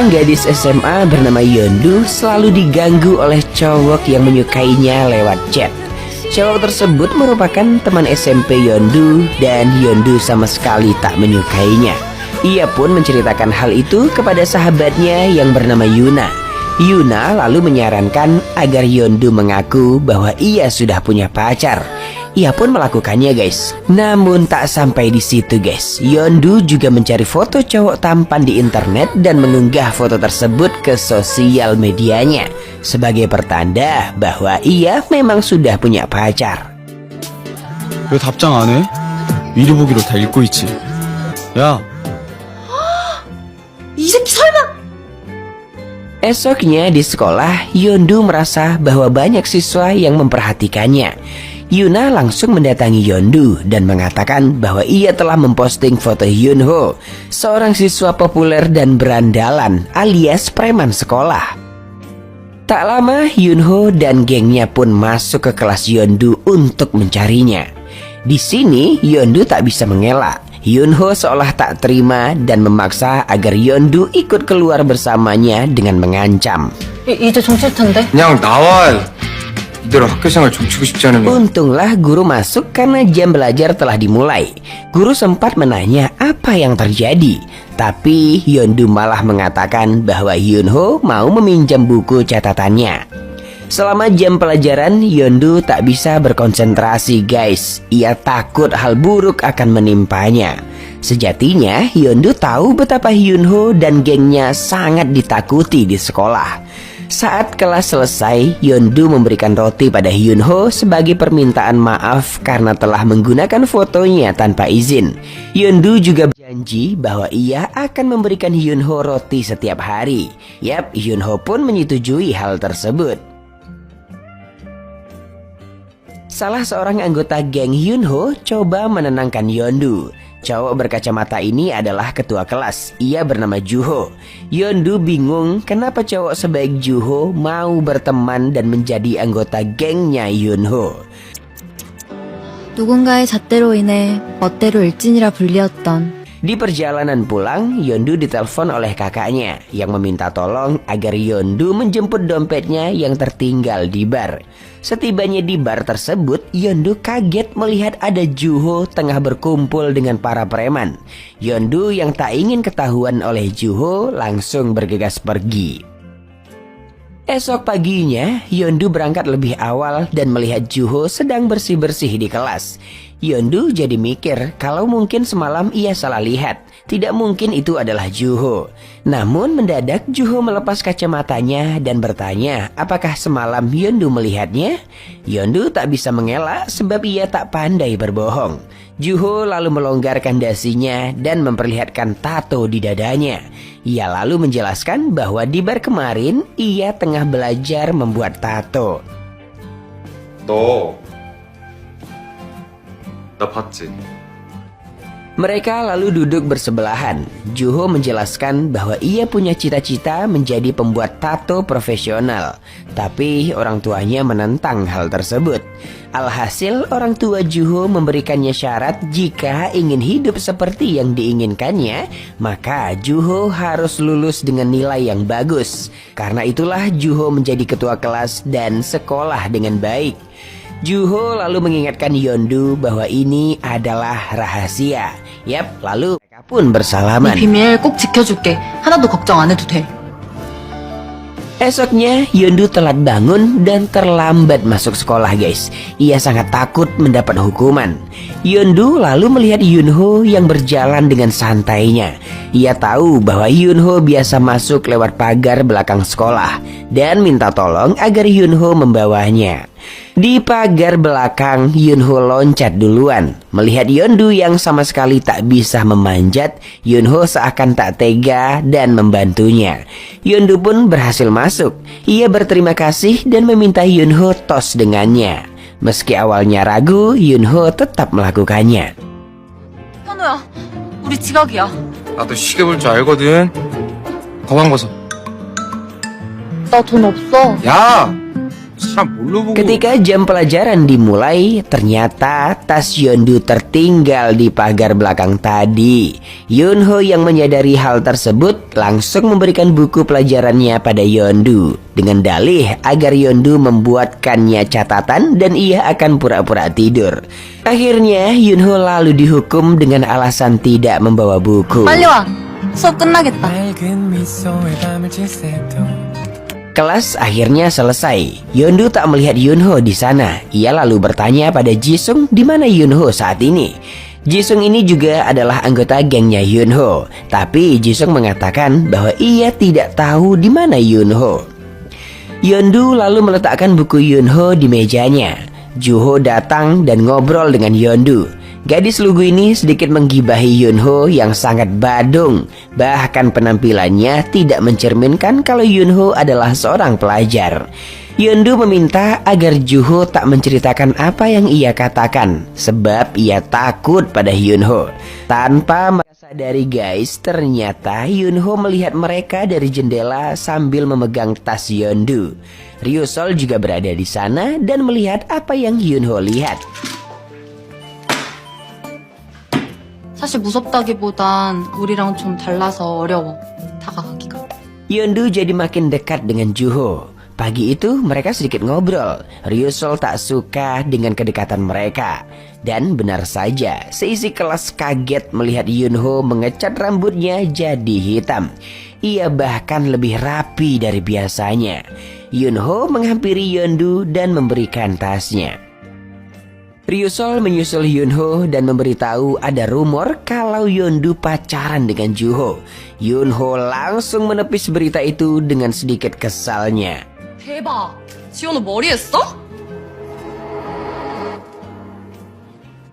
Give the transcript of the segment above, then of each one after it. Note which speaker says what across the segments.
Speaker 1: Seorang gadis SMA bernama Yeondu selalu diganggu oleh cowok yang menyukainya lewat chat. Cowok tersebut merupakan teman SMP Yeondu dan Yeondu sama sekali tak menyukainya. Ia pun menceritakan hal itu kepada sahabatnya yang bernama Yuna. Yuna lalu menyarankan agar Yeondu mengaku bahwa ia sudah punya pacar. Ia pun melakukannya guys. Namun tak sampai di situ guys, Yeondu juga mencari foto cowok tampan di internet dan mengunggah foto tersebut ke sosial medianya sebagai pertanda bahwa ia memang sudah punya pacar.
Speaker 2: 왜 답장 안 해? 미리 보기로 다 읽고 있지. 야.
Speaker 3: 이 새끼 설마.
Speaker 1: Esoknya di sekolah, Yeondu merasa bahwa banyak siswa yang memperhatikannya. Yuna langsung mendatangi Yeondu dan mengatakan bahwa ia telah memposting foto Hyunho, seorang siswa populer dan berandalan alias preman sekolah. Tak lama Hyunho dan gengnya pun masuk ke kelas Yeondu untuk mencarinya. Di sini Yeondu tak bisa mengelak. Hyunho seolah tak terima dan memaksa agar Yeondu ikut keluar bersamanya dengan mengancam.
Speaker 3: 이제 정칠 텐데.
Speaker 2: 그냥 나와. 이대로 학교 생활 종치고 싶지 않으면.
Speaker 1: Untunglah guru masuk karena jam belajar telah dimulai. Guru sempat menanya apa yang terjadi, tapi Yeondu malah mengatakan bahwa Hyunho mau meminjam buku catatannya. Selama jam pelajaran, Yeondu tak bisa berkonsentrasi guys. Ia takut hal buruk akan menimpanya. Sejatinya Yeondu tahu betapa Hyunho dan gengnya sangat ditakuti di sekolah. Saat kelas selesai, Yeondu memberikan roti pada Hyunho sebagai permintaan maaf karena telah menggunakan fotonya tanpa izin. Yeondu juga berjanji bahwa ia akan memberikan Hyunho roti setiap hari. Yap, Hyunho pun menyetujui hal tersebut. Salah seorang anggota geng Hyunho coba menenangkan Yeondu. Cowok berkacamata ini adalah ketua kelas. Ia bernama Juho. Yeondu bingung kenapa cowok sebaik Juho mau berteman dan menjadi anggota gengnya Hyunho.
Speaker 4: 누군가의 잣대로 인해 멋대로 일진이라 불리웠던.
Speaker 1: Di perjalanan pulang, Yeondu ditelepon oleh kakaknya yang meminta tolong agar Yeondu menjemput dompetnya yang tertinggal di bar. Setibanya di bar tersebut, Yeondu kaget melihat ada Juho tengah berkumpul dengan para preman. Yeondu yang tak ingin ketahuan oleh Juho langsung bergegas pergi. Esok paginya, Yeondu berangkat lebih awal dan melihat Juho sedang bersih-bersih di kelas. Yeondu jadi mikir kalau mungkin semalam ia salah lihat. Tidak mungkin itu adalah Juho. Namun mendadak Juho melepas kacamatanya dan bertanya apakah semalam Yeondu melihatnya. Yeondu tak bisa mengelak sebab ia tak pandai berbohong. Juho lalu melonggarkan dasinya dan memperlihatkan tato di dadanya. Ia lalu menjelaskan bahwa di bar kemarin ia tengah belajar membuat tato.
Speaker 2: 나 봤지.
Speaker 1: Mereka lalu duduk bersebelahan. Juho menjelaskan bahwa ia punya cita-cita menjadi pembuat tato profesional. Tapi orang tuanya menentang hal tersebut. Alhasil orang tua Juho memberikannya syarat jika ingin hidup seperti yang diinginkannya, maka Juho harus lulus dengan nilai yang bagus. Karena itulah Juho menjadi ketua kelas dan sekolah dengan baik. Juho lalu mengingatkan Yeondu bahwa ini adalah rahasia. Yap, lalu mereka pun bersalaman.
Speaker 3: 이 비밀 꼭 지켜줄게. 하나도 걱정 안 해도 돼.
Speaker 1: Esoknya Yeondu telat bangun dan terlambat masuk sekolah guys. Ia sangat takut mendapat hukuman. Yeondu lalu melihat Hyunho yang berjalan dengan santainya. Ia tahu bahwa Hyunho biasa masuk lewat pagar belakang sekolah dan minta tolong agar Hyunho membawanya. Di pagar belakang, Hyunho loncat duluan. Melihat Yeondu yang sama sekali tak bisa memanjat, Hyunho seakan tak tega dan membantunya. Yeondu pun berhasil masuk. Ia berterima kasih dan meminta Hyunho tos dengannya. Meski awalnya ragu, Hyunho tetap melakukannya.
Speaker 3: 현우야, 우리 지각이야.
Speaker 2: 나도 시계 볼 줄 알거든. 가방 벗어.
Speaker 3: 나 돈 없어.
Speaker 2: 야! 뭘로 보고.
Speaker 1: Ketika jam pelajaran dimulai, ternyata tas Yeondu tertinggal di pagar belakang tadi. Yunho yang menyadari hal tersebut langsung memberikan buku pelajarannya pada Yeondu dengan dalih agar Yeondu membuatkannya catatan dan ia akan pura-pura tidur. Akhirnya Yunho lalu dihukum dengan alasan tidak membawa buku.
Speaker 3: 빨리 와. 수업 끝나겠다.
Speaker 1: Kelas akhirnya selesai. Yeondu tak melihat Yunho di sana. Ia lalu bertanya pada Jisung di mana Yunho saat ini. Jisung ini juga adalah anggota gengnya Yunho, tapi Jisung mengatakan bahwa ia tidak tahu di mana Yunho. Yeondu lalu meletakkan buku Yunho di mejanya. Juho datang dan ngobrol dengan Yeondu. Gadis lugu ini sedikit menggibahi Yunho yang sangat badung. Bahkan penampilannya tidak mencerminkan kalau Yunho adalah seorang pelajar. Yeondu meminta agar Juho tak menceritakan apa yang ia katakan, sebab ia takut pada Yunho. Tanpa merasa sadari guys, ternyata Yunho melihat mereka dari jendela sambil memegang tas Yeondu. Ryusol juga berada di sana dan melihat apa yang Yunho lihat.
Speaker 3: 사실 무섭다기보단 우리랑 좀 달라서 어려워. 다가가기가.
Speaker 1: Yeondu jadi makin dekat dengan Juho. Pagi itu mereka sedikit ngobrol. Ryusol tak suka dengan kedekatan mereka. Dan benar saja, seisi kelas kaget melihat Yunho mengecat rambutnya jadi hitam. Ia bahkan lebih rapi dari biasanya. Yunho menghampiri Yeondu dan memberikan tasnya. Ryusol menyusul Yunho dan memberitahu ada rumor kalau Yeondu pacaran dengan Juho. Yunho langsung menepis berita itu dengan sedikit kesalnya.
Speaker 3: 대박. 지호는 머리 했어?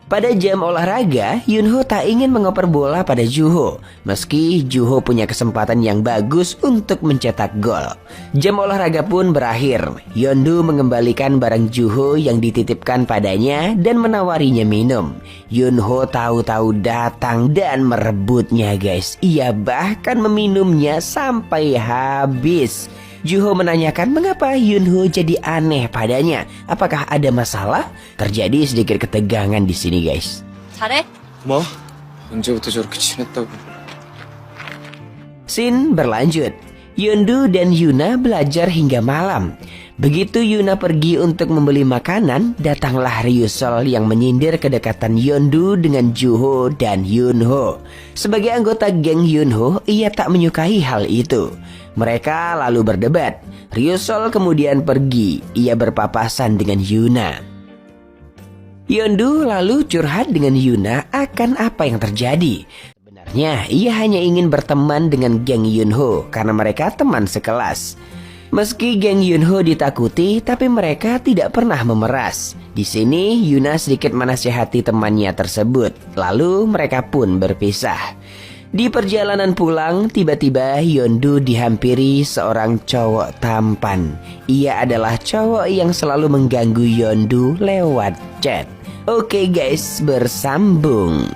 Speaker 1: Pada jam olahraga, Yunho tak ingin mengoper bola pada Juho, meski Juho punya kesempatan yang bagus untuk mencetak gol. Jam olahraga pun berakhir. Yeondu mengembalikan barang Juho yang dititipkan padanya dan menawarinya minum. Yunho tahu-tahu datang dan merebutnya guys. Ia bahkan meminumnya sampai habis. Juho menanyakan mengapa Yunho jadi aneh padanya. Apakah ada masalah? Terjadi sedikit ketegangan di sini guys.
Speaker 3: 잘해?
Speaker 2: 뭐? 언제부터 저렇게 친했다고.
Speaker 1: Scene berlanjut. Yeondu dan Yuna belajar hingga malam. Begitu Yuna pergi untuk membeli makanan, datanglah Ryusol yang menyindir kedekatan Yeondu dengan Juho dan Yunho. Sebagai anggota geng Yunho, ia tak menyukai hal itu. Mereka lalu berdebat. Ryusol kemudian pergi. Ia berpapasan dengan Yuna. Yeondu lalu curhat dengan Yuna akan apa yang terjadi. Sebenarnya ia hanya ingin berteman dengan geng Yunho karena mereka teman sekelas. Meski geng Yunho ditakuti, tapi mereka tidak pernah memeras. Di sini Yuna sedikit menasihati temannya tersebut. Lalu mereka pun berpisah. Di perjalanan pulang, tiba-tiba Yeondu dihampiri seorang cowok tampan. Ia adalah cowok yang selalu mengganggu Yeondu lewat chat. Oke guys, bersambung.